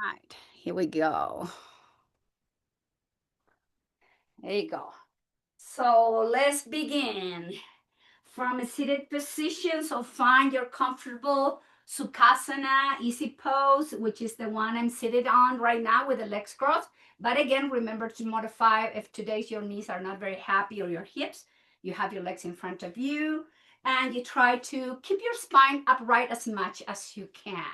Right, here we go. There you go. So let's begin from a seated position. So find your comfortable Sukhasana, easy pose, which is the one I'm seated on right now with the legs crossed. But again, remember to modify if today's your knees are not very happy or your hips. You have your legs in front of you and you try to keep your spine upright as much as you can.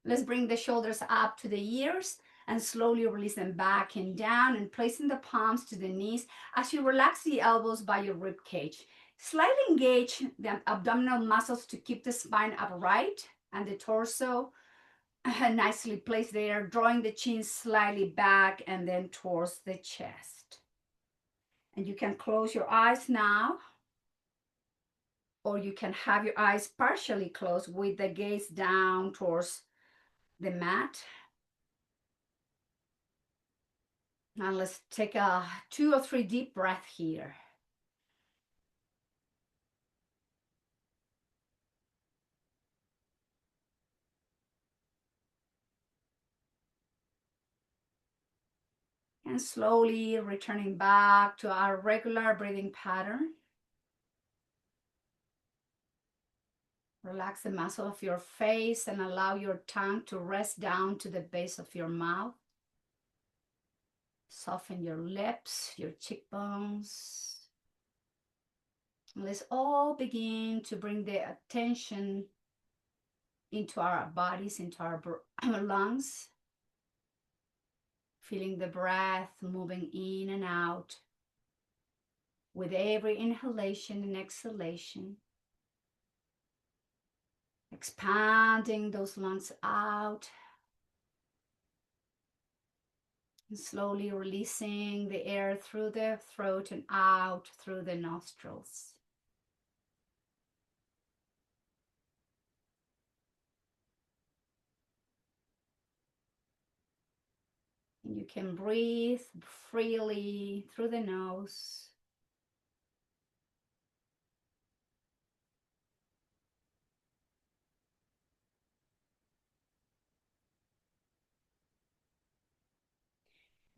Let's bring the shoulders up to the ears and slowly release them back and down and placing the palms to the knees as you relax the elbows by your rib cage. Slightly engage the abdominal muscles to keep the spine upright and the torso nicely placed there, drawing the chin slightly back and then towards the chest. And you can close your eyes now, or you can have your eyes partially closed with the gaze down towards the mat. Now let's take a 2 or 3 deep breath here. And slowly returning back to our regular breathing pattern. Relax the muscle of your face and allow your tongue to rest down to the base of your mouth. Soften your lips, your cheekbones. Let's all begin to bring the attention into our bodies, into our lungs. Feeling the breath moving in and out with every inhalation and exhalation. Expanding those lungs out. And slowly releasing the air through the throat and out through the nostrils. And you can breathe freely through the nose.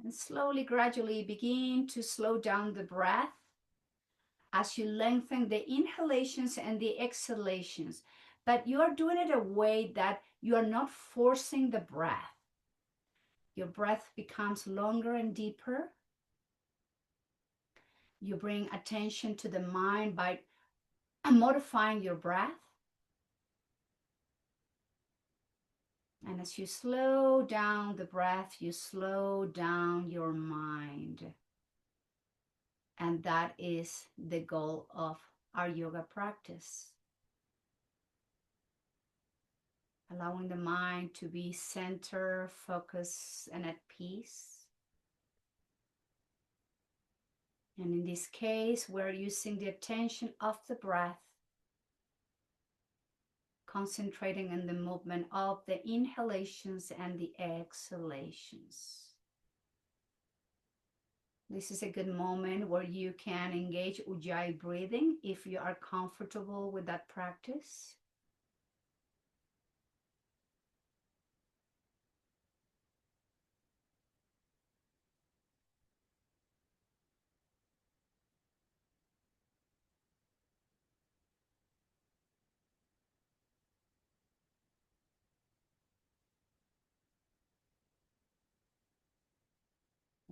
And slowly, gradually begin to slow down the breath as you lengthen the inhalations and the exhalations. But you are doing it in a way that you are not forcing the breath. Your breath becomes longer and deeper. You bring attention to the mind by modifying your breath. And as you slow down the breath, you slow down your mind. And that is the goal of our yoga practice. Allowing the mind to be center, focused, and at peace. And in this case, we're using the attention of the breath, concentrating on the movement of the inhalations and the exhalations. This is a good moment where you can engage Ujjayi breathing if you are comfortable with that practice.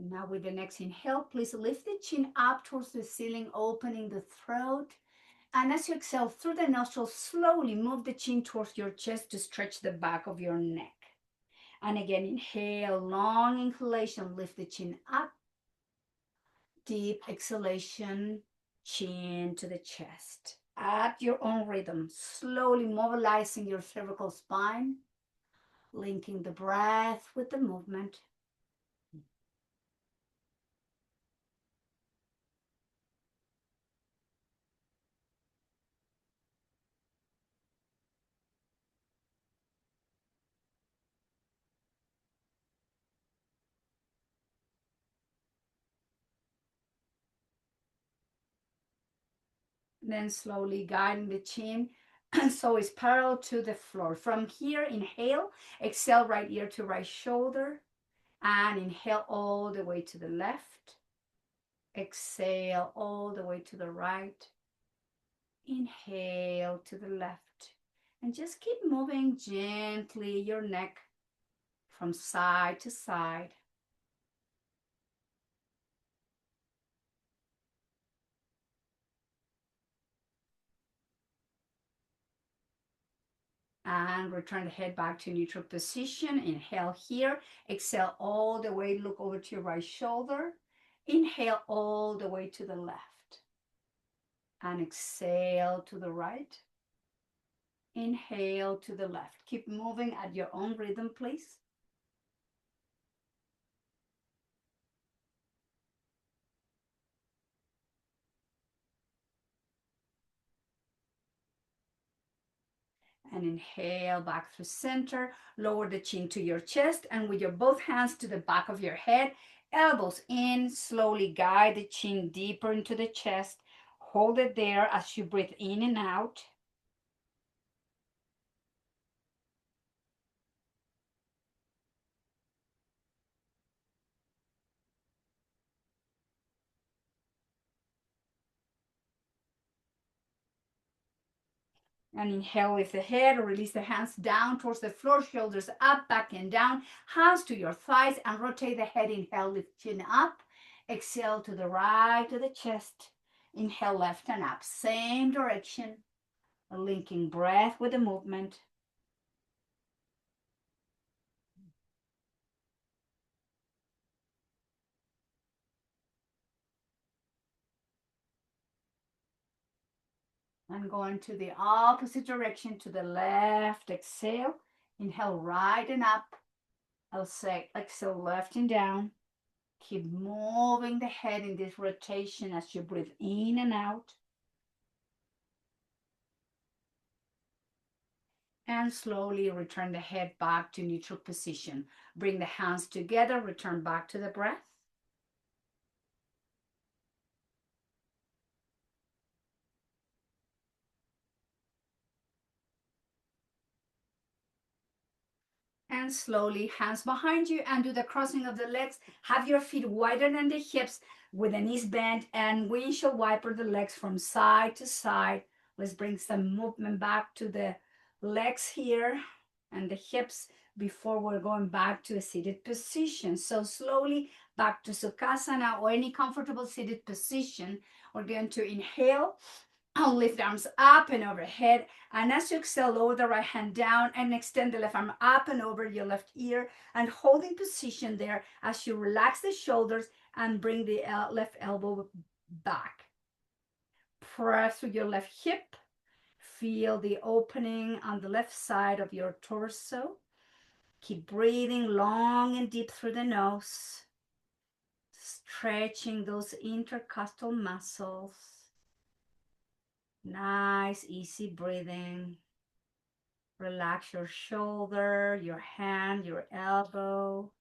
And now with the next inhale, please lift the chin up towards the ceiling, opening the throat. And as you exhale through the nostrils, slowly move the chin towards your chest to stretch the back of your neck. And again, inhale, long inhalation, lift the chin up. Deep exhalation, chin to the chest. At your own rhythm, slowly mobilizing your cervical spine, linking the breath with the movement. Then slowly guiding the chin So it's parallel to the floor. From here, inhale, exhale right ear to right shoulder, and inhale all the way to the left. Exhale all the way to the right. Inhale to the left. And just keep moving gently your neck from side to side. And return the head back to neutral position. Inhale here. Exhale all the way. Look over to your right shoulder. Inhale all the way to the left. And exhale to the right. Inhale to the left. Keep moving at your own rhythm, please. And inhale back through center. Lower the chin to your chest, and with your both hands to the back of your head, elbows in. Slowly guide the chin deeper into the chest. Hold it there as you breathe in and out. And inhale, lift the head, release the hands down towards the floor, shoulders up, back and down, hands to your thighs, and rotate the head. Inhale, lift chin up. Exhale to the right, to the chest. Inhale, left and up, same direction. Linking breath with the movement. And going to the opposite direction, to the left. Exhale. Inhale, right and up. Exhale, left and down. Keep moving the head in this rotation as you breathe in and out. And slowly return the head back to neutral position. Bring the hands together, return back to the breath. And slowly, hands behind you, and do the crossing of the legs. Have your feet wider than the hips with the knees bent, and windshield wiper the legs from side to side. Let's bring some movement back to the legs here and the hips before we're going back to a seated position. So slowly back to Sukhasana or any comfortable seated position. We're going to inhale. I'll lift the arms up and overhead. And as you exhale, lower the right hand down and extend the left arm up and over your left ear, and holding position there as you relax the shoulders and bring the left elbow back. Press with your left hip. Feel the opening on the left side of your torso. Keep breathing long and deep through the nose, stretching those intercostal muscles. Nice, easy breathing. Relax your shoulder, your hand, your elbow.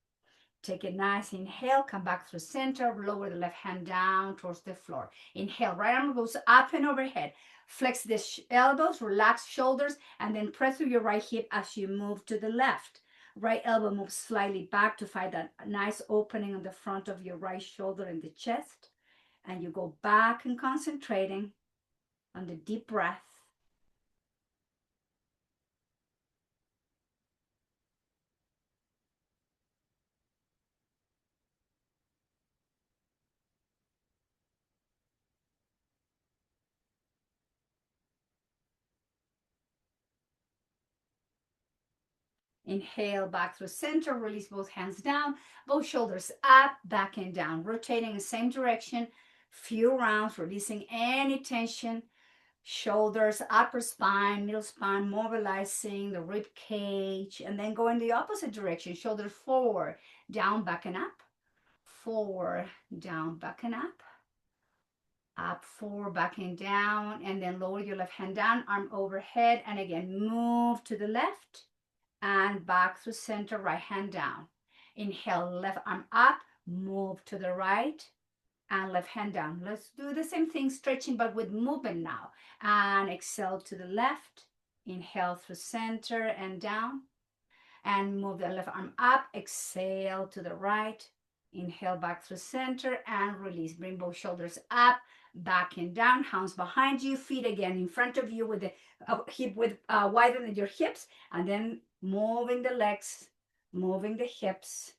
Take a nice inhale, come back through center, lower the left hand down towards the floor. Inhale, right arm goes up and overhead. Flex the elbows, relax shoulders, and then press through your right hip as you move to the left. Right elbow moves slightly back to find that nice opening on the front of your right shoulder and the chest. And you go back and concentrating on the deep breath. Inhale back through center, release both hands down, both shoulders up, back and down, rotating in the same direction. Few rounds, releasing any tension. Shoulders, upper spine, middle spine, mobilizing the rib cage, and then go in the opposite direction. Shoulders forward, down, back and up. Forward, down, back and up. Up, forward, back and down, and then lower your left hand down, arm overhead, and again, move to the left and back through center, right hand down. Inhale, left arm up, move to the right, and left hand down. Let's do the same thing, stretching, but with movement now. And exhale to the left, Inhale through center and down. And move the left arm up. Exhale to the right. Inhale back through center and release. Bring both shoulders up, back and down. Hands behind you. Feet again in front of you with the hip width wider than your hips. And then moving the legs, moving the hips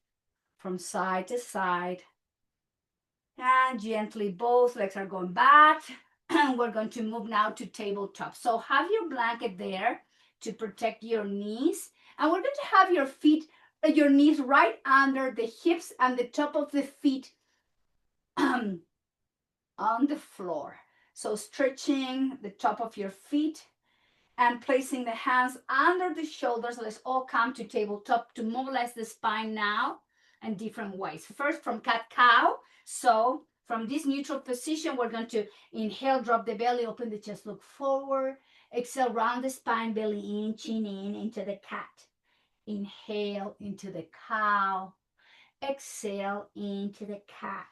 from side to side. And gently, both legs are going back. And we're going to move now to tabletop. So have your blanket there to protect your knees. And we're going to have your feet, your knees right under the hips and the top of the feet on the floor. So stretching the top of your feet and placing the hands under the shoulders. Let's all come to tabletop to mobilize the spine now in different ways. First from cat-cow. So from this neutral position, we're going to inhale, drop the belly, open the chest, look forward. Exhale, round the spine, belly in, chin in, into the cat. Inhale into the cow. Exhale into the cat.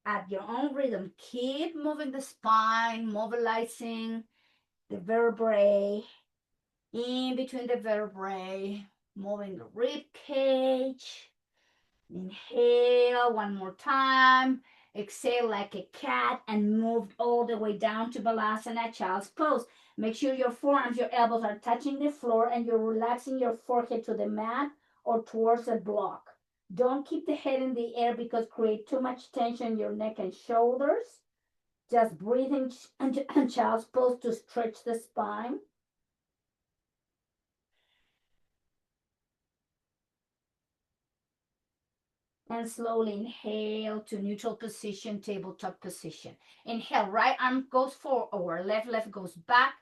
At your own rhythm, keep moving the spine, mobilizing the vertebrae, in between the vertebrae, moving the rib cage. Inhale one more time. Exhale like a cat and move all the way down to Balasana, child's pose. Make sure your forearms, your elbows are touching the floor and you're relaxing your forehead to the mat or towards a block. Don't keep the head in the air because create too much tension in your neck and shoulders. Just breathing and child's pose to stretch the spine. And slowly inhale to neutral position, tabletop position. Inhale, right arm goes forward, left goes back,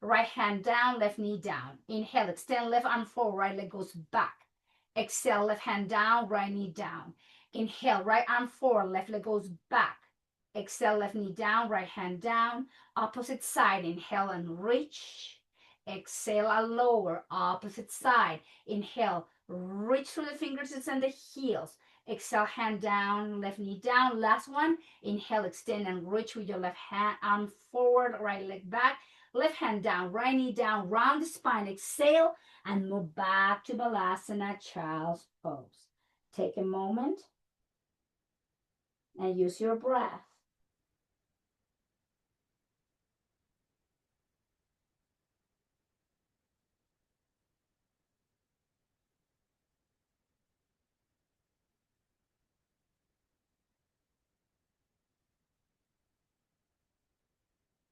right hand down, left knee down. Inhale, extend left arm forward, right leg goes back. Exhale, left hand down, right knee down. Inhale, right arm forward, left leg goes back. Exhale, left knee down, right hand down. Opposite side, inhale and reach. Exhale and lower, opposite side. Inhale, reach through the fingertips and the heels. Exhale, hand down, left knee down. Last one. Inhale, extend and reach with your left hand, arm forward, right leg back. Left hand down, right knee down, round the spine. Exhale and move back to Balasana, child's pose. Take a moment and use your breath.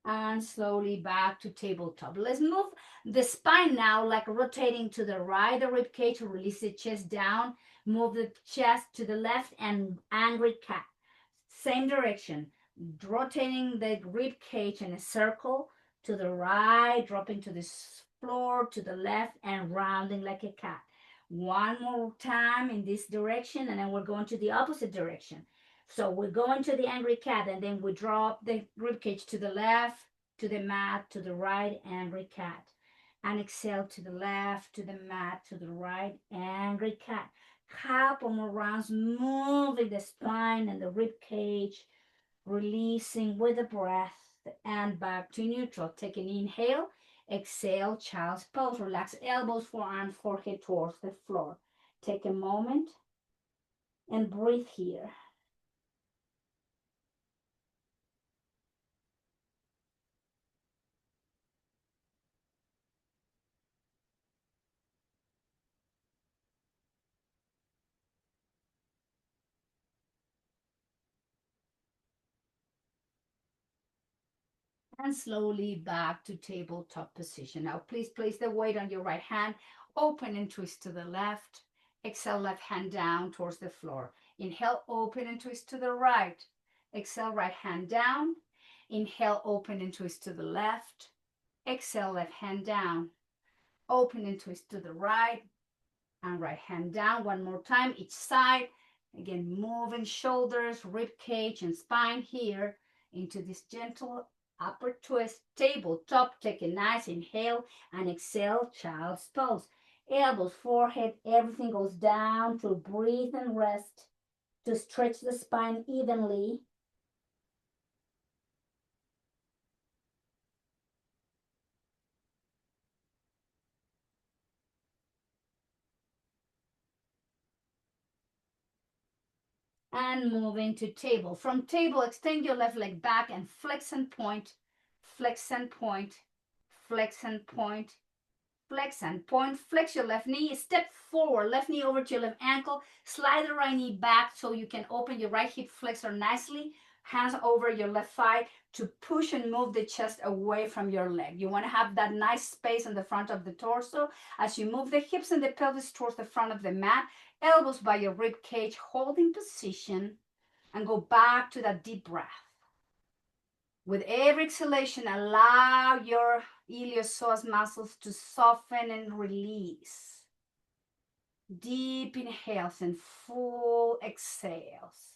And slowly back to tabletop. Let's move the spine now, like rotating to the right, the rib cage, release the chest down, move the chest to the left and angry cat. Same direction, rotating the rib cage in a circle to the right, dropping to the floor, to the left and rounding like a cat. One more time in this direction and then we're going to the opposite direction. So we go into the angry cat and then we drop the ribcage to the left, to the mat, to the right, angry cat. And exhale to the left, to the mat, to the right, angry cat. Couple more rounds, moving the spine and the ribcage, releasing with the breath and back to neutral. Take an inhale, exhale, child's pose. Relax elbows, forearms, forehead towards the floor. Take a moment and breathe here. And slowly back to tabletop position. Now, please place the weight on your right hand, open and twist to the left. Exhale, left hand down towards the floor. Inhale, open and twist to the right. Exhale, right hand down. Inhale, open and twist to the left. Exhale, left hand down. Open and twist to the right and right hand down. One more time, each side. Again, moving shoulders, rib cage, and spine here into this gentle upper twist, tabletop. Take a nice inhale and exhale, child's pose. Elbows, forehead, everything goes down to breathe and rest, to stretch the spine evenly. And move into table. From table, extend your left leg back and flex and point, flex and point, flex and point, flex and point. Flex your left knee, step forward, left knee over to your left ankle, slide the right knee back so you can open your right hip flexor nicely, hands over your left thigh to push and move the chest away from your leg. You want to have that nice space on the front of the torso as you move the hips and the pelvis towards the front of the mat, elbows by your rib cage, holding position, and go back to that deep breath. With every exhalation, allow your iliopsoas muscles to soften and release. Deep inhales and full exhales.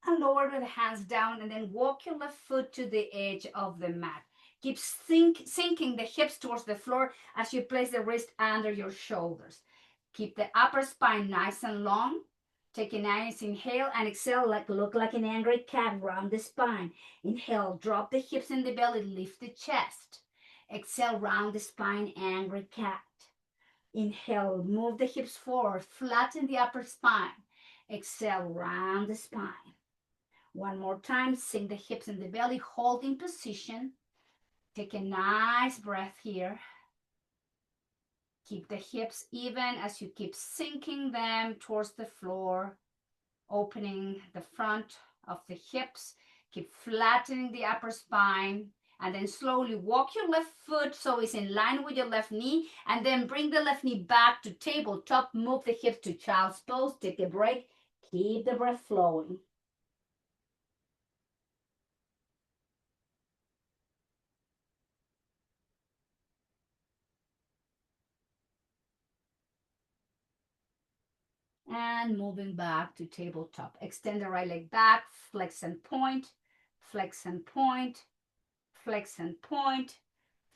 And lower the hands down and then walk your left foot to the edge of the mat. Keep sinking the hips towards the floor as you place the wrist under your shoulders. Keep the upper spine nice and long. Take a nice inhale and exhale, look like an angry cat, round the spine. Inhale, drop the hips in the belly, lift the chest. Exhale, round the spine, angry cat. Inhale, move the hips forward, flatten the upper spine. Exhale, round the spine. One more time, sink the hips in the belly, holding position. Take a nice breath here. Keep the hips even as you keep sinking them towards the floor, opening the front of the hips. Keep flattening the upper spine. And then slowly walk your left foot so it's in line with your left knee. And then bring the left knee back to tabletop. Move the hips to child's pose. Take a break. Keep the breath flowing. And moving back to tabletop. Extend the right leg back, flex and point, flex and point, flex and point,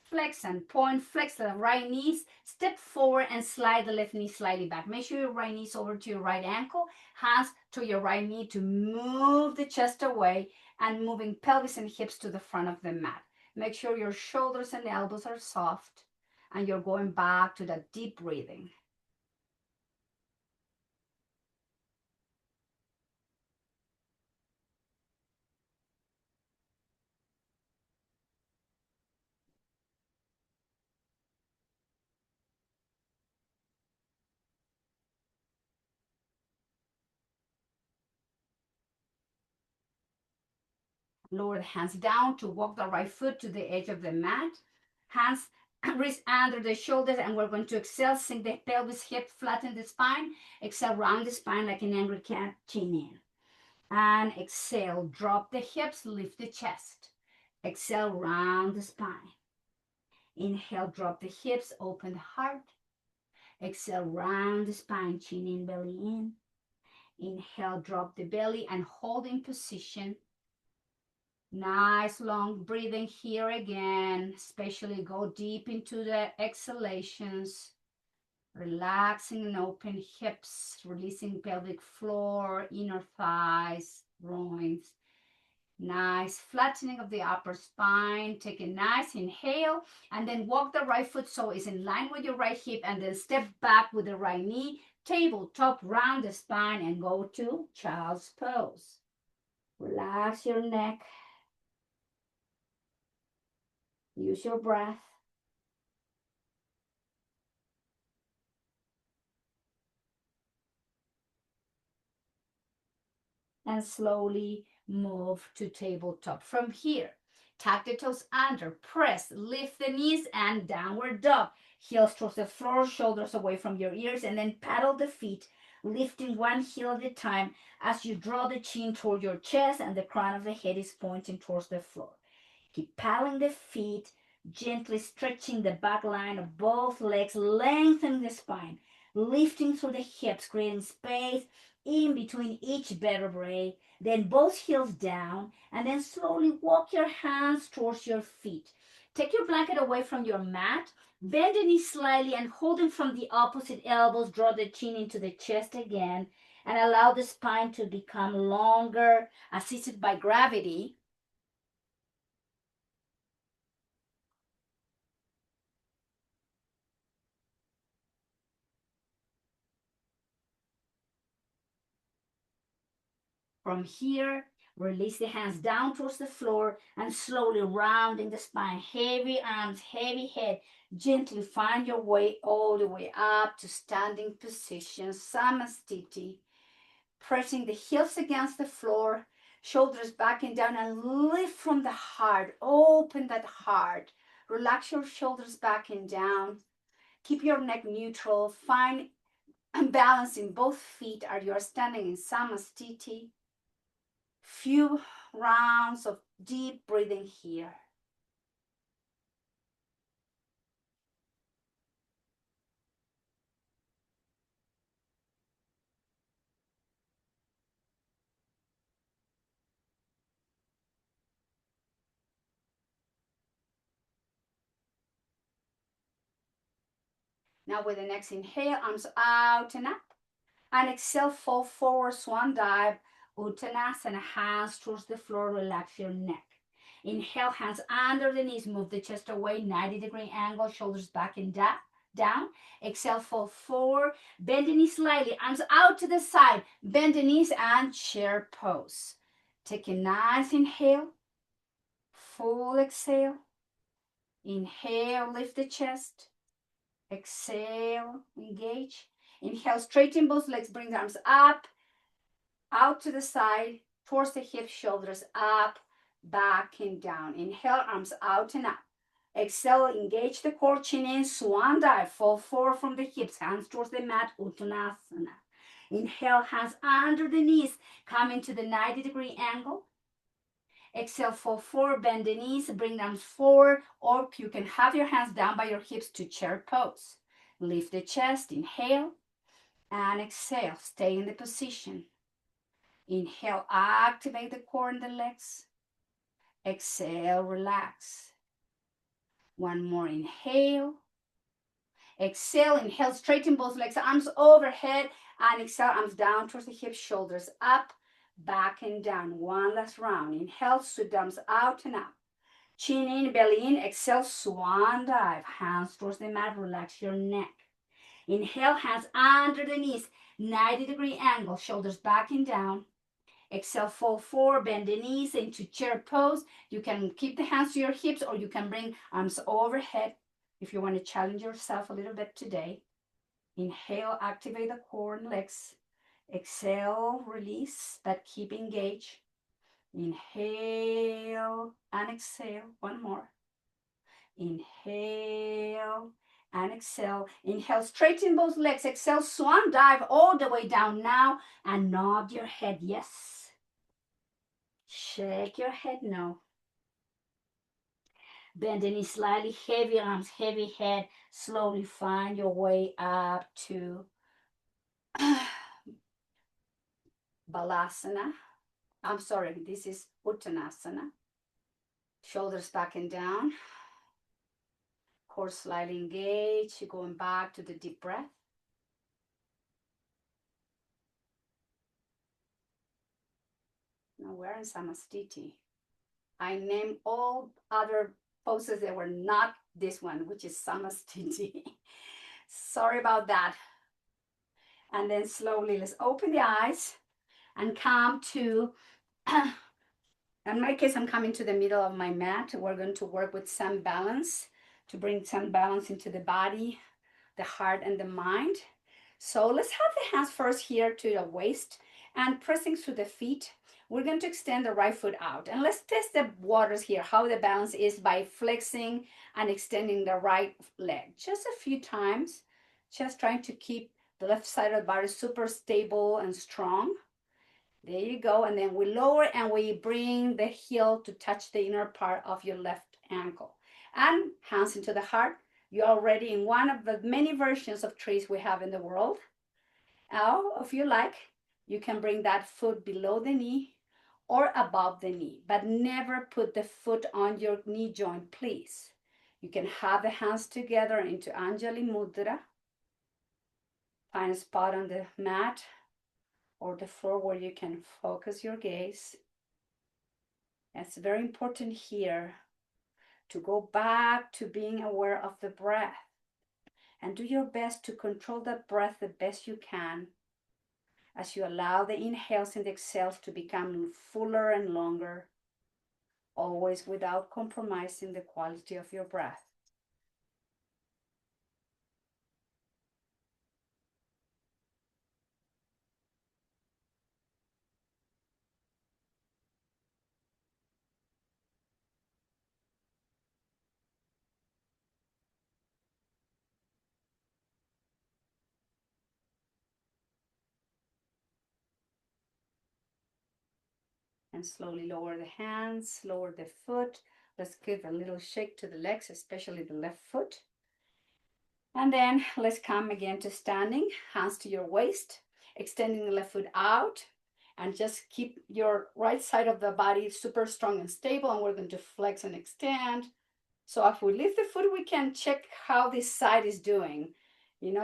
flex and point, flex the right knees, step forward and slide the left knee slightly back. Make sure your right knee's over to your right ankle, hands to your right knee to move the chest away and moving pelvis and hips to the front of the mat. Make sure your shoulders and elbows are soft and you're going back to that deep breathing. Lower the hands down to walk the right foot to the edge of the mat. Hands wrist under the shoulders, and we're going to exhale, sink the pelvis, hip, flatten the spine. Exhale, round the spine like an angry cat, chin in. And exhale, drop the hips, lift the chest. Exhale, round the spine. Inhale, drop the hips, open the heart. Exhale, round the spine, chin in, belly in. Inhale, drop the belly and hold in position. Nice long breathing here again, especially go deep into the exhalations, relaxing and open hips, releasing pelvic floor, inner thighs, groins. Nice flattening of the upper spine. Take a nice inhale and then walk the right foot so it's in line with your right hip and then step back with the right knee, tabletop, round the spine and go to child's pose. Relax your neck. Use your breath. And slowly move to tabletop. From here, tuck the toes under, press, lift the knees and downward dog. Heels towards the floor, shoulders away from your ears, and then paddle the feet, lifting one heel at a time as you draw the chin toward your chest and the crown of the head is pointing towards the floor. Keep paddling the feet, gently stretching the back line of both legs, lengthening the spine, lifting through the hips, creating space in between each vertebrae. Then both heels down, and then slowly walk your hands towards your feet. Take your blanket away from your mat. Bend the knees slightly and holding from the opposite elbows, draw the chin into the chest again and allow the spine to become longer, assisted by gravity. From here, release the hands down towards the floor and slowly rounding the spine. Heavy arms, heavy head. Gently find your way all the way up to standing position, Samastiti. Pressing the heels against the floor, shoulders back and down, and lift from the heart. Open that heart. Relax your shoulders back and down. Keep your neck neutral. Find balance in both feet as you are standing in Samastiti. Few rounds of deep breathing here. Now with the next inhale, arms out and up. And exhale, fall forward, swan dive, Uttanasana, hands towards the floor, relax your neck. Inhale, hands under the knees, move the chest away, 90-degree angle, shoulders back and down. Exhale, fall forward, bend the knees slightly, arms out to the side, bend the knees and chair pose. Take a nice inhale, full exhale. Inhale, lift the chest. Exhale, engage. Inhale, straighten both legs, bring the arms up, out to the side, towards the hips, shoulders up, back and down. Inhale, arms out and up. Exhale, engage the core, chin in, swan dive, fall forward from the hips, hands towards the mat, Uttanasana. Inhale, hands under the knees, come into the 90-degree angle. Exhale, fall forward, bend the knees, bring the arms forward, or you can have your hands down by your hips to chair pose. Lift the chest, inhale, and exhale. Stay in the position. Inhale, activate the core and the legs. Exhale, relax. One more inhale. Exhale, inhale, straighten both legs, arms overhead, and exhale, arms down towards the hips, shoulders up, back and down. One last round. Inhale, sweep the arms out and up. Chin in, belly in, exhale, swan dive. Hands towards the mat, relax your neck. Inhale, hands under the knees, 90-degree angle, shoulders back and down. Exhale, fall forward, bend the knees into chair pose. You can keep the hands to your hips or you can bring arms overhead if you want to challenge yourself a little bit today. Inhale, activate the core and legs. Exhale, release, but keep engaged. Inhale and exhale. One more. Inhale and exhale. Inhale, straighten both legs. Exhale, swan dive all the way down now and nod your head. Yes. Shake your head no. Bend the knees slightly, heavy arms, heavy head. Slowly find your way up to Balasana. I'm sorry, this is Uttanasana. Shoulders back and down. Core slightly engaged. You're going back to the deep breath. Now we're in Samastiti. I named all other poses that were not this one, which is Samastiti. Sorry about that. And then slowly, let's open the eyes and come to, in my case, I'm coming to the middle of my mat. We're going to work with some balance to bring some balance into the body, the heart, and the mind. So let's have the hands first here to the waist and pressing through the feet. We're going to extend the right foot out. And let's test the waters here, how the balance is by flexing and extending the right leg. Just a few times, just trying to keep the left side of the body super stable and strong. There you go. And then we lower and we bring the heel to touch the inner part of your left ankle. And hands into the heart. You're already in one of the many versions of trees we have in the world. Now, if you like, you can bring that foot below the knee or above the knee, but never put the foot on your knee joint, please. You can have the hands together into Anjali Mudra. Find a spot on the mat or the floor where you can focus your gaze. It's very important here to go back to being aware of the breath and do your best to control that breath the best you can as you allow the inhales and the exhales to become fuller and longer, always without compromising the quality of your breath. And slowly lower the hands, lower the foot. Let's give a little shake to the legs, especially the left foot. And then let's come again to standing, hands to your waist, extending the left foot out, and just keep your right side of the body super strong and stable. And we're going to flex and extend. So if we lift the foot, we can check how this side is doing.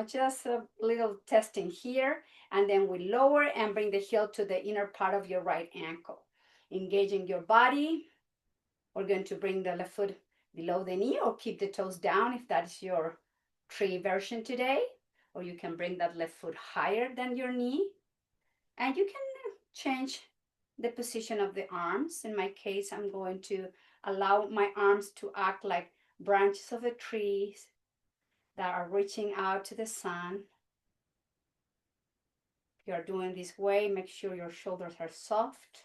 Just a little testing here. And then we lower and bring the heel to the inner part of your right ankle. Engaging your body. We're going to bring the left foot below the knee or keep the toes down if that is your tree version today. Or you can bring that left foot higher than your knee. And you can change the position of the arms. In my case, I'm going to allow my arms to act like branches of the trees that are reaching out to the sun. If you are doing this way, make sure your shoulders are soft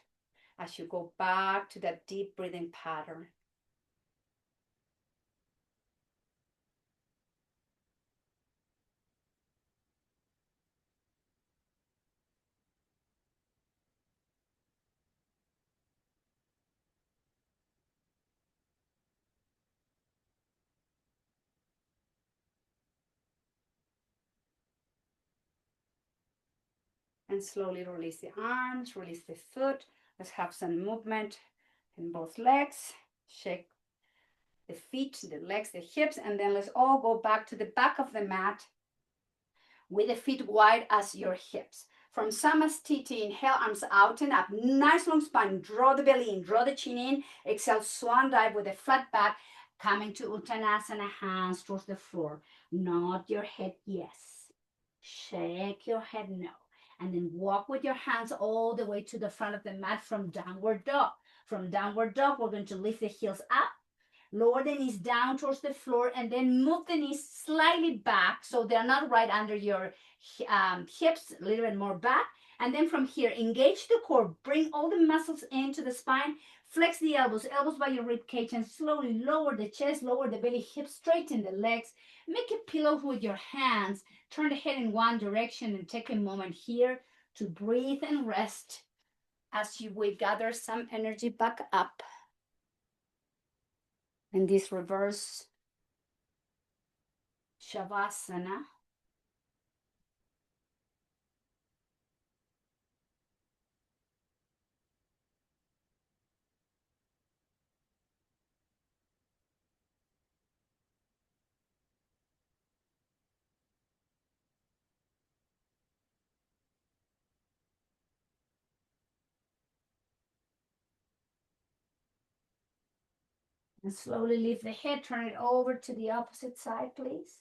as you go back to that deep breathing pattern. And slowly release the arms, release the foot. Let's have some movement in both legs. Shake the feet, the legs, the hips, and then let's all go back to the back of the mat with the feet wide as your hips. From Samastiti, inhale, arms out and up. Nice long spine. Draw the belly in, draw the chin in. Exhale, swan dive with a flat back. Coming to Uttanasana, hands towards the floor. Nod your head, yes. Shake your head, no. And then walk with your hands all the way to the front of the mat from downward dog. From downward dog, we're going to lift the heels up. Lower the knees down towards the floor and then move the knees slightly back so they're not right under your hips, a little bit more back. And then from here, engage the core, bring all the muscles into the spine, flex the elbows by your rib cage, and slowly lower the chest, lower the belly, hips, straighten the legs. Make a pillow with your hands. Turn the head in one direction and take a moment here to breathe and rest as we gather some energy back up. In this reverse Shavasana. And slowly lift the head, turn it over to the opposite side, please.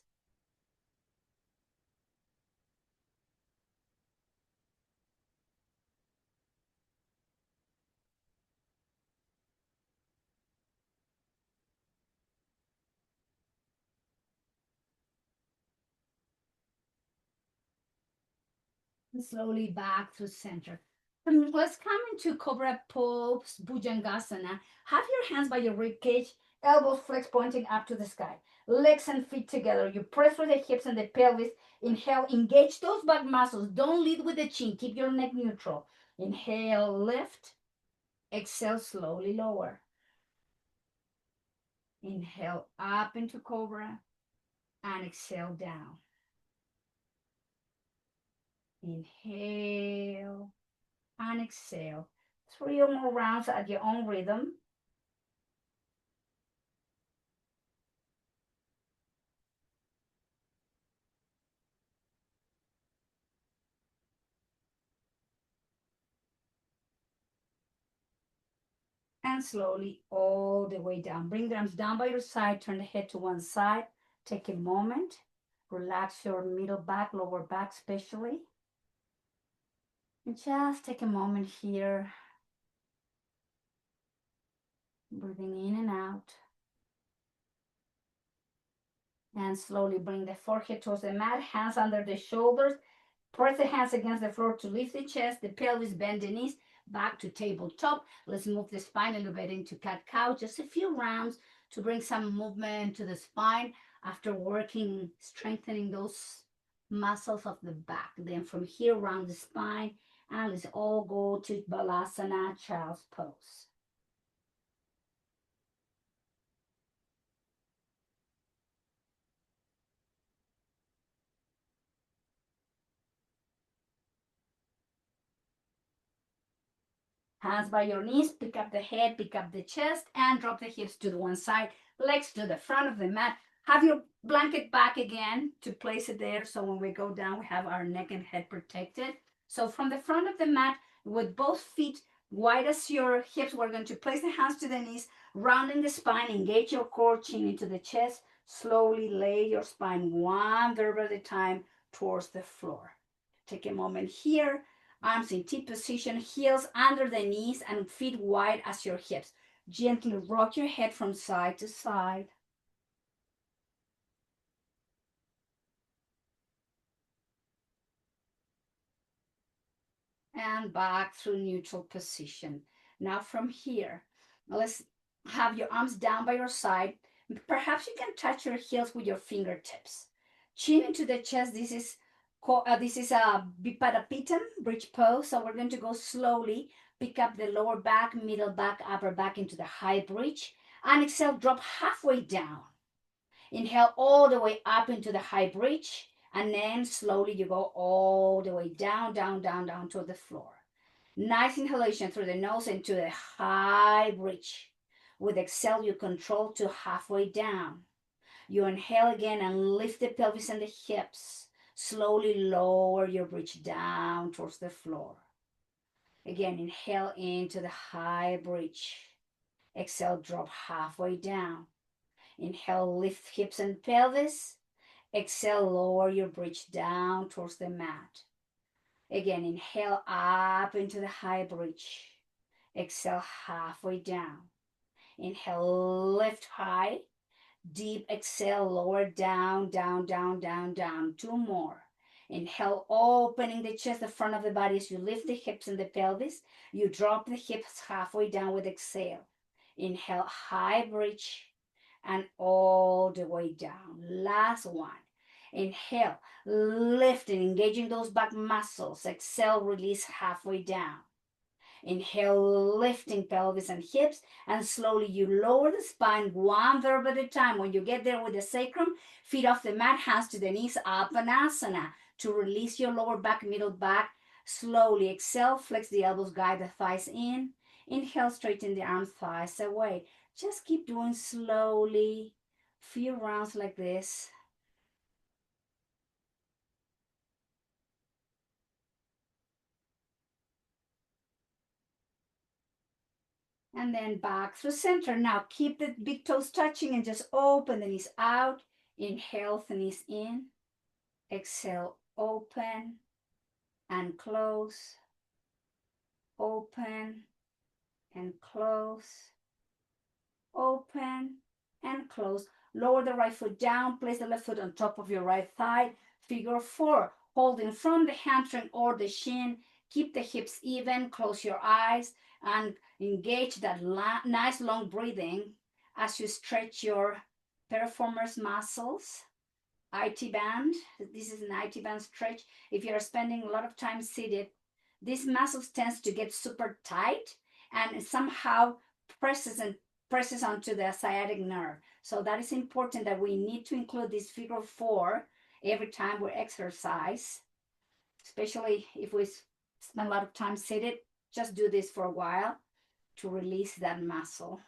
And slowly back to center. Let's come into Cobra Pose, Bhujangasana. Have your hands by your rib cage, elbows flexed pointing up to the sky. Legs and feet together. You press through the hips and the pelvis. Inhale, engage those back muscles. Don't lead with the chin. Keep your neck neutral. Inhale, lift. Exhale, slowly lower. Inhale up into Cobra and exhale down. Inhale and exhale. 3 or more rounds at your own rhythm. and slowly all the way down. Bring the arms down by your side, turn the head to one side. Take a moment, relax your middle back, lower back especially. And just take a moment here, breathing in and out. And slowly bring the forehead towards the mat, hands under the shoulders. Press the hands against the floor to lift the chest, the pelvis, bend the knees, back to tabletop. Let's move the spine a little bit into cat-cow. Just a few rounds to bring some movement to the spine after working, strengthening those muscles of the back. Then from here, round the spine, and let's all go to Balasana, Child's Pose. Hands by your knees, pick up the head, pick up the chest, and drop the hips to the one side, legs to the front of the mat. Have your blanket back again to place it there, so when we go down, we have our neck and head protected. So from the front of the mat, with both feet wide as your hips, we're going to place the hands to the knees, rounding the spine, engage your core, chin into the chest. Slowly lay your spine one vertebra at a time towards the floor. Take a moment here. Arms in T position, heels under the knees and feet wide as your hips. Gently rock your head from side to side. And back through neutral position. Now from here, let's have your arms down by your side. Perhaps you can touch your heels with your fingertips. Chin into the chest. This is a Bipadapitam, bridge pose. So we're going to go slowly. Pick up the lower back, middle back, upper back into the high bridge. And exhale, drop halfway down. Inhale all the way up into the high bridge. And then slowly you go all the way down, down, down, down to the floor. Nice inhalation through the nose into the high bridge. With exhale, you control to halfway down. You inhale again and lift the pelvis and the hips. Slowly lower your bridge down towards the floor. Again, inhale into the high bridge. Exhale, drop halfway down. Inhale, lift hips and pelvis. Exhale, lower your bridge down towards the mat. Again, inhale up into the high bridge. Exhale, halfway down. Inhale, lift high. Deep exhale, lower down, down, down, down, down. Two more. Inhale, opening the chest, the front of the body as you lift the hips and the pelvis. You drop the hips halfway down with exhale. Inhale, high bridge and all the way down. Last one. Inhale, lifting, engaging those back muscles. Exhale, release halfway down. Inhale, lifting pelvis and hips, and slowly you lower the spine one vertebra at a time. When you get there with the sacrum, feet off the mat, hands to the knees, Apanasana, to release your lower back, middle back. Slowly exhale, flex the elbows, guide the thighs in. Inhale, straighten the arms, thighs away. Just keep doing slowly, few rounds like this. And then back through center. Now keep the big toes touching and just open the knees out. Inhale, the knees in. Exhale, open and close. Open and close. Open and close. Lower the right foot down. Place the left foot on top of your right thigh. Figure four. Holding from the hamstring or the shin. Keep the hips even. Close your eyes and engage that nice long breathing as you stretch your piriformis muscles. IT band. This is an IT band stretch. If you're spending a lot of time seated, these muscles tends to get super tight and somehow presses onto the sciatic nerve. So that is important that we need to include this figure four every time we exercise, especially if we spend a lot of time seated. Just do this for a while to release that muscle.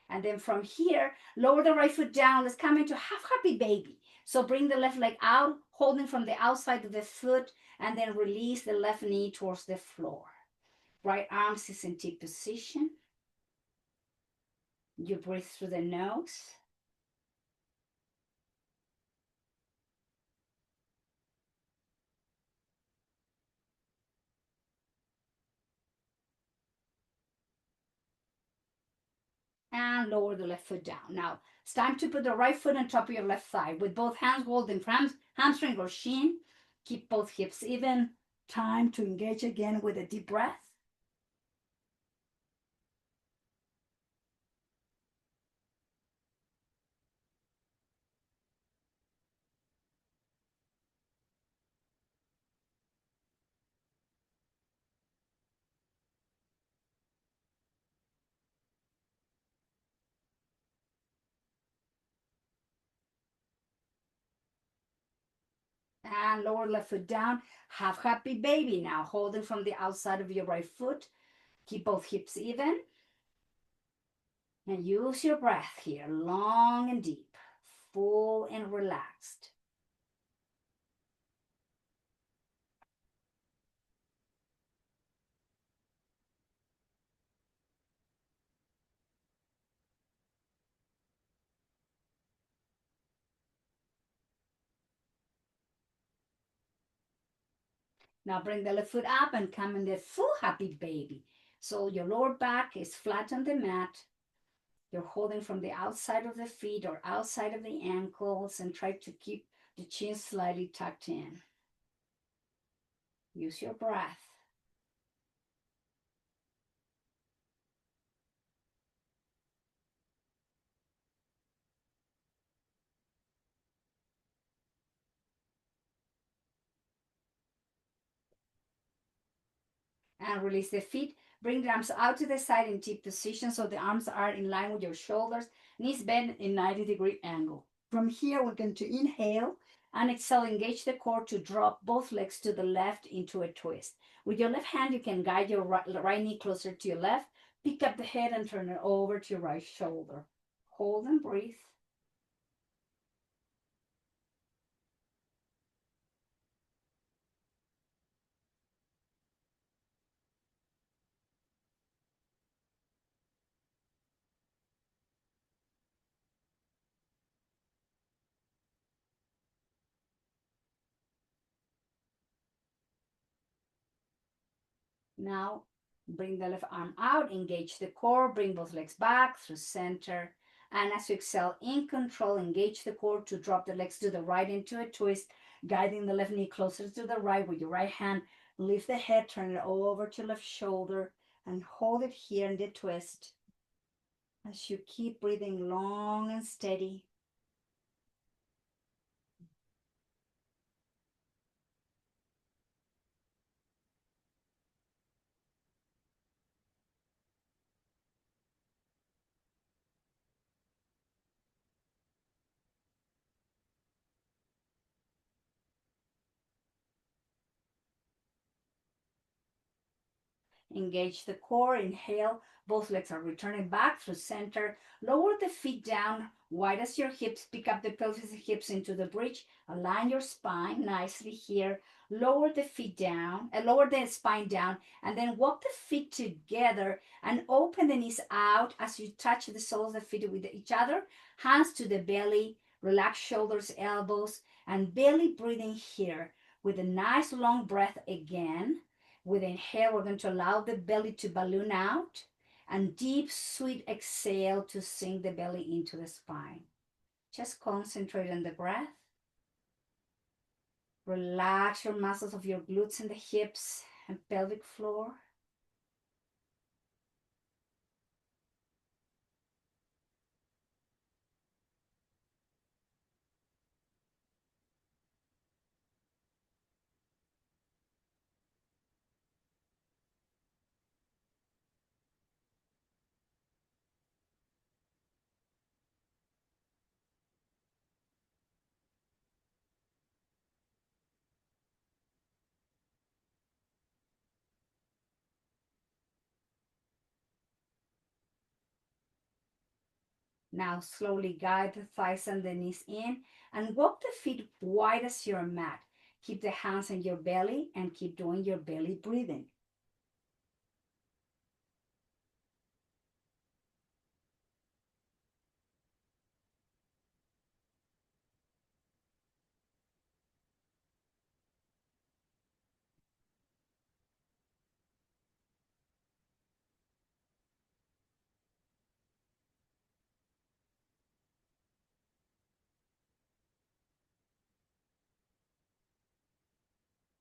And then from here, lower the right foot down. Let's come into half happy baby. So bring the left leg out, holding from the outside of the foot, and then release the left knee towards the floor. Right arm is in T position. You breathe through the nose. And lower the left foot down. Now, it's time to put the right foot on top of your left thigh with both hands holding hamstring or shin. Keep both hips even. Time to engage again with a deep breath. And lower left foot down. Have happy baby now, holding from the outside of your right foot. Keep both hips even. And use your breath here, long and deep, full and relaxed. Now bring the left foot up and come in the full happy baby. So your lower back is flat on the mat. You're holding from the outside of the feet or outside of the ankles and try to keep the chin slightly tucked in. Use your breath. And release the feet. Bring the arms out to the side in deep position so the arms are in line with your shoulders. Knees bend in 90-degree angle. From here, we're going to inhale and exhale. Engage the core to drop both legs to the left into a twist. With your left hand, you can guide your right knee closer to your left. Pick up the head and turn it over to your right shoulder. Hold and breathe. Now, bring the left arm out, engage the core, bring both legs back through center. And as you exhale, in control, engage the core to drop the legs to the right into a twist, guiding the left knee closer to the right with your right hand. Lift the head, turn it over to left shoulder, and hold it here in the twist. As you keep breathing long and steady. Engage the core, inhale, both legs are returning back through center. Lower the feet down, wide as your hips, pick up the pelvis and hips into the bridge. Align your spine nicely here. Lower the feet down, lower the spine down, and then walk the feet together and open the knees out as you touch the soles of the feet with each other. Hands to the belly, relax shoulders, elbows, and belly breathing here with a nice long breath again. With inhale, we're going to allow the belly to balloon out and deep, sweet exhale to sink the belly into the spine. Just concentrate on the breath. Relax your muscles of your glutes and the hips and pelvic floor. Now slowly guide the thighs and the knees in and walk the feet wide as your mat. Keep the hands on your belly and keep doing your belly breathing.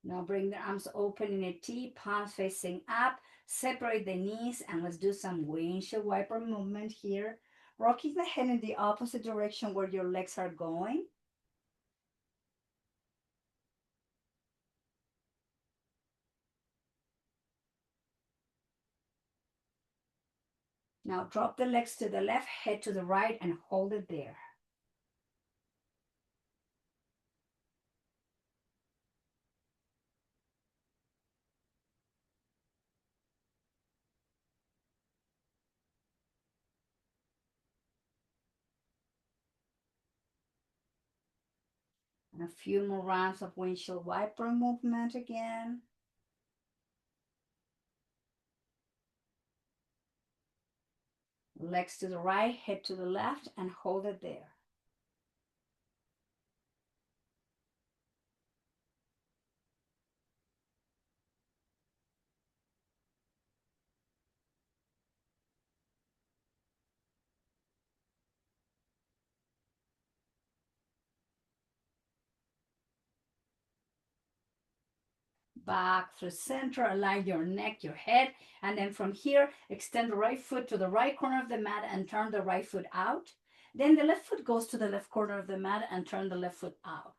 Now bring the arms open in a T, palms facing up. Separate the knees and let's do some windshield wiper movement here. Rocking the head in the opposite direction where your legs are going. Now drop the legs to the left, head to the right, and hold it there. And a few more rounds of windshield wiper movement again. Legs to the right, head to the left, and hold it there. Back through center, align your neck, your head, and then from here, extend the right foot to the right corner of the mat and turn the right foot out. Then the left foot goes to the left corner of the mat and turn the left foot out.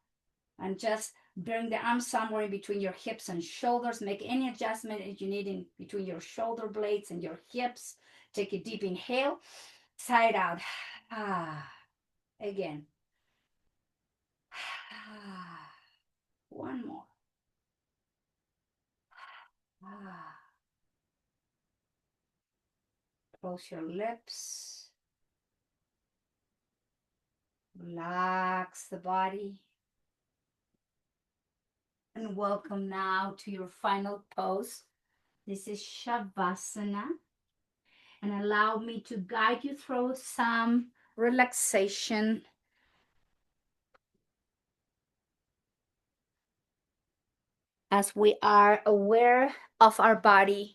And just bring the arms somewhere in between your hips and shoulders. Make any adjustment that you need in between your shoulder blades and your hips. Take a deep inhale, side out. Again. One more. Close your lips. Relax the body. And welcome now to your final pose. This is Shavasana. And allow me to guide you through some relaxation. As we are aware of our body,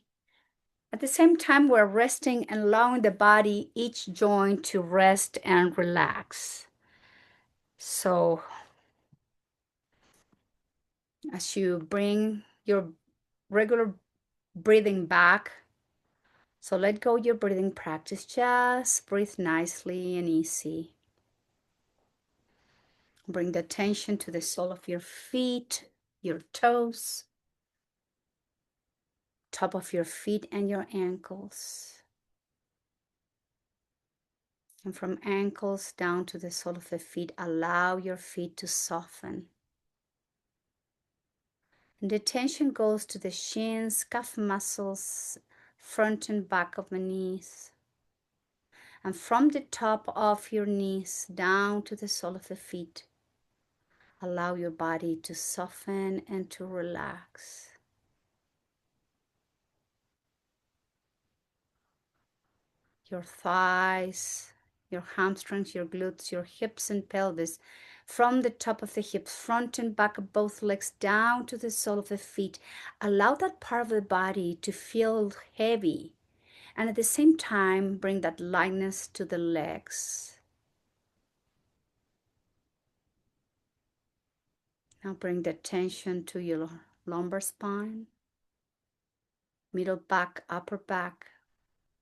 at the same time we're resting and allowing the body, each joint to rest and relax. So as you bring your regular breathing back, so let go your breathing practice, just breathe nicely and easy. Bring the attention to the sole of your feet, your toes, top of your feet and your ankles. And from ankles down to the sole of the feet, allow your feet to soften. And the attention goes to the shins, calf muscles, front and back of the knees. And from the top of your knees down to the sole of the feet, allow your body to soften and to relax. Your thighs, your hamstrings, your glutes, your hips and pelvis, from the top of the hips, front and back of both legs, down to the sole of the feet. Allow that part of the body to feel heavy, and at the same time, bring that lightness to the legs. Now bring the attention to your lumbar spine, middle back, upper back,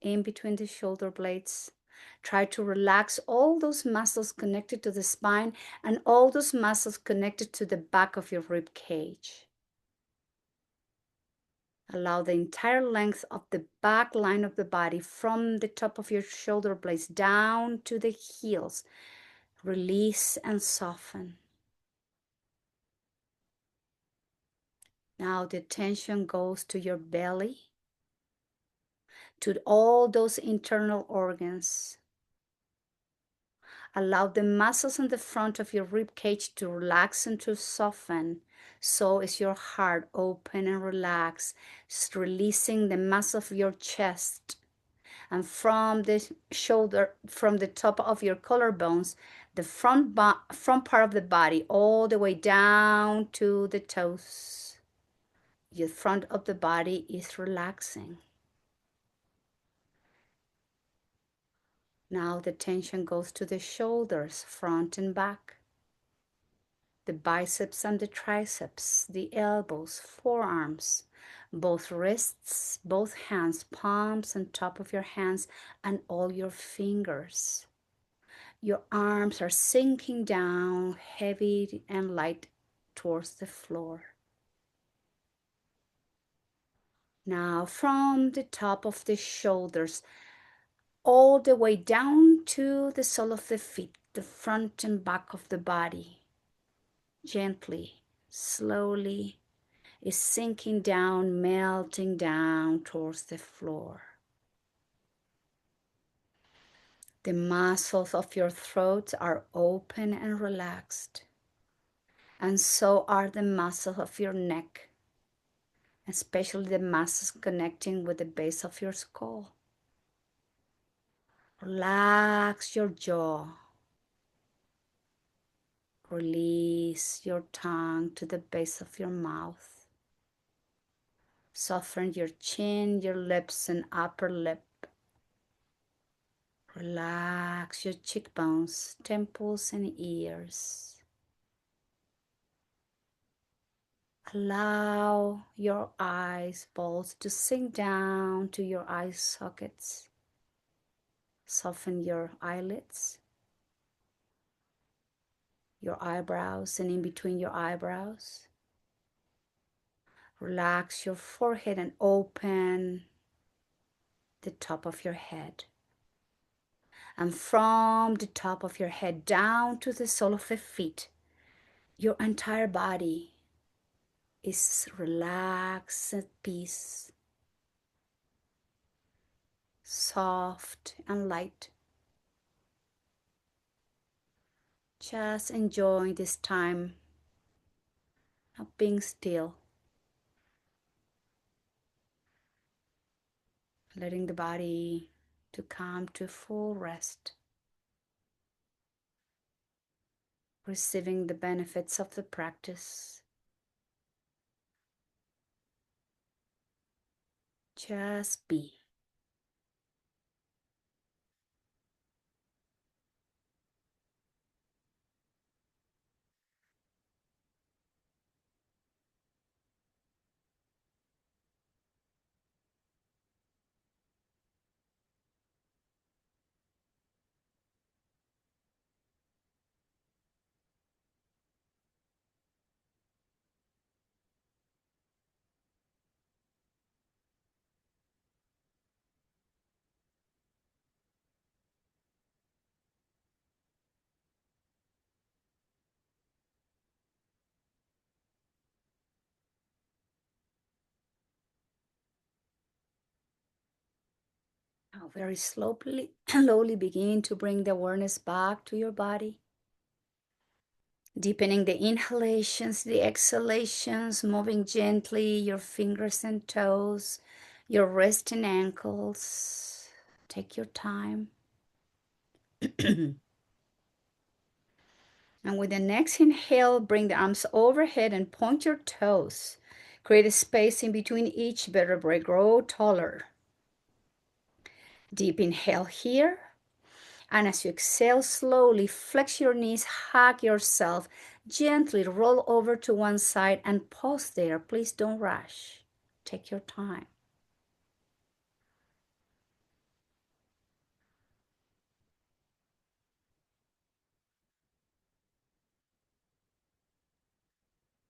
in between the shoulder blades. Try to relax all those muscles connected to the spine and all those muscles connected to the back of your rib cage. Allow the entire length of the back line of the body from the top of your shoulder blades down to the heels. Release and soften. Now the attention goes to your belly, to all those internal organs. Allow the muscles in the front of your rib cage to relax and to soften. So is your heart open and relaxed, releasing the mass of your chest. And from the shoulder, from the top of your collarbones, the front part of the body, all the way down to the toes. Your front of the body is relaxing. Now the tension goes to the shoulders, front and back. the biceps and the triceps, the elbows, forearms, both wrists, both hands, palms and top of your hands, and all your fingers. Your arms are sinking down, heavy and light towards the floor. Now, from the top of the shoulders, all the way down to the sole of the feet, the front and back of the body, gently, slowly, is sinking down, melting down towards the floor. The muscles of your throat are open and relaxed, and so are the muscles of your neck, especially the muscles connecting with the base of your skull. Relax your jaw. Release your tongue to the base of your mouth. Soften your chin, your lips, and upper lip. Relax your cheekbones, temples, and ears. Allow your eyes balls to sink down to your eye sockets. Soften your eyelids, your eyebrows, and in between your eyebrows. Relax your forehead and open the top of your head. And from the top of your head down to the sole of the feet, your entire body is relaxed at peace, soft and light. Just enjoying this time of being still, letting the body to come to full rest, receiving the benefits of the practice. Just be. Now very slowly begin to bring the awareness back to your body. Deepening the inhalations, the exhalations, moving gently your fingers and toes, your wrists and ankles. Take your time. And with the next inhale, bring the arms overhead and point your toes. Create a space in between each vertebrae. Grow taller. Deep inhale here. And as you exhale slowly, flex your knees, hug yourself, gently roll over to one side and pause there. Please don't rush. Take your time.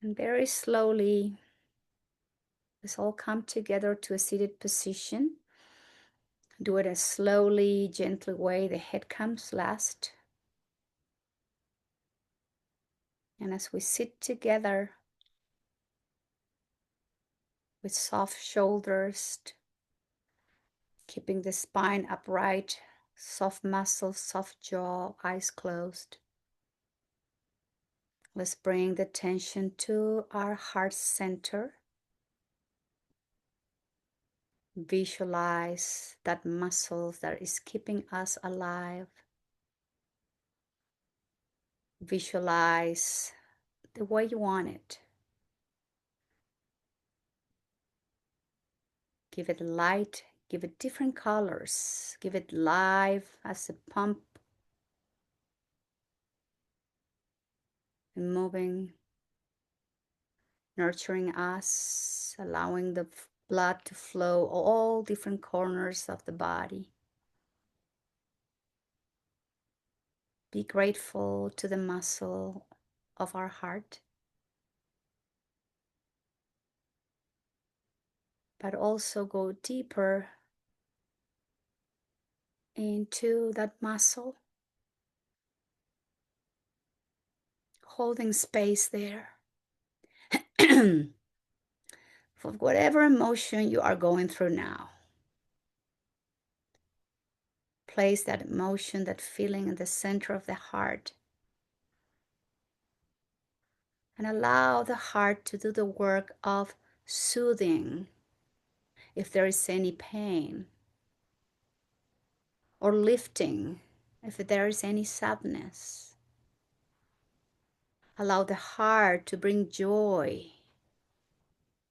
And very slowly, let's all come together to a seated position. Do it a slowly, gently way. The head comes last. And as we sit together with soft shoulders, keeping the spine upright, soft muscles, soft jaw, eyes closed. Let's bring the attention to our heart center. Visualize that muscle that is keeping us alive. Visualize the way you want it. Give it light, give it different colors, give it life as a pump. and moving, nurturing us, allowing the blood to flow all different corners of the body. Be grateful to the muscle of our heart, but also go deeper into that muscle, holding space there for whatever emotion you are going through now. Place that emotion, that feeling in the center of the heart, and allow the heart to do the work of soothing if there is any pain, or lifting if there is any sadness. Allow the heart to bring joy,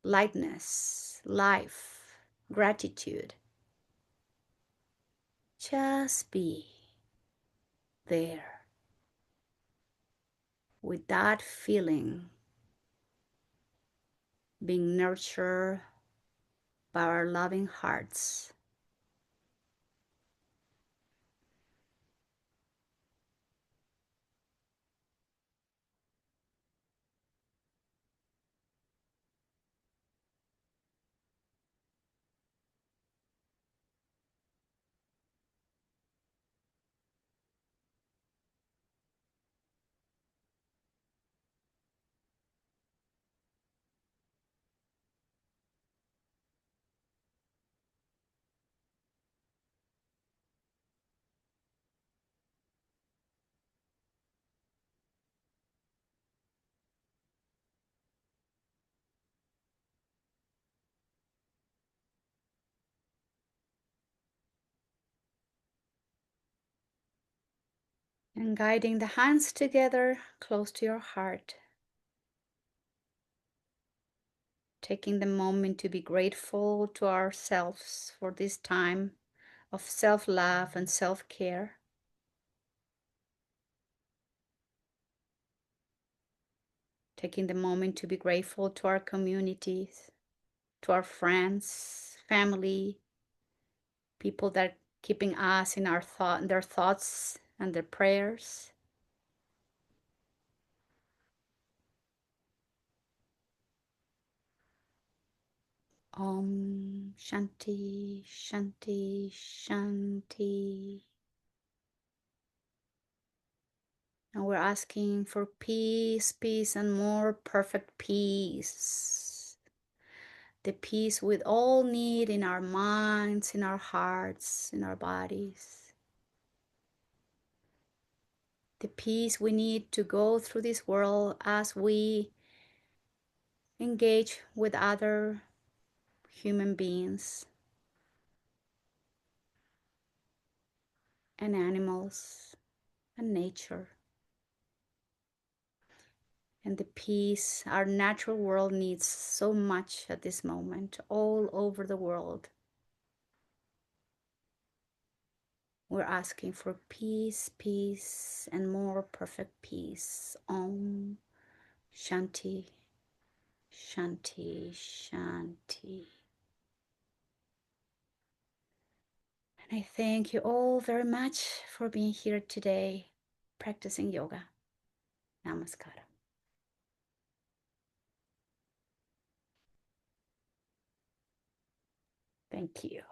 lightness, life, gratitude. Just be there with that feeling, being nurtured by our loving hearts. And guiding the hands together close to your heart. Taking the moment to be grateful to ourselves for this time of self-love and self-care. Taking the moment to be grateful to our communities, to our friends, family, people that are keeping us in their thoughts and their prayers. Om Shanti, Shanti, Shanti. And we're asking for peace, peace, and more perfect peace. The peace we all need in our minds, in our hearts, in our bodies. The peace we need to go through this world as we engage with other human beings and animals and nature. And the peace our natural world needs so much at this moment, all over the world. We're asking for peace, peace, and more perfect peace. Om Shanti, Shanti, Shanti. And I thank you all very much for being here today, practicing yoga. Namaskar. Thank you.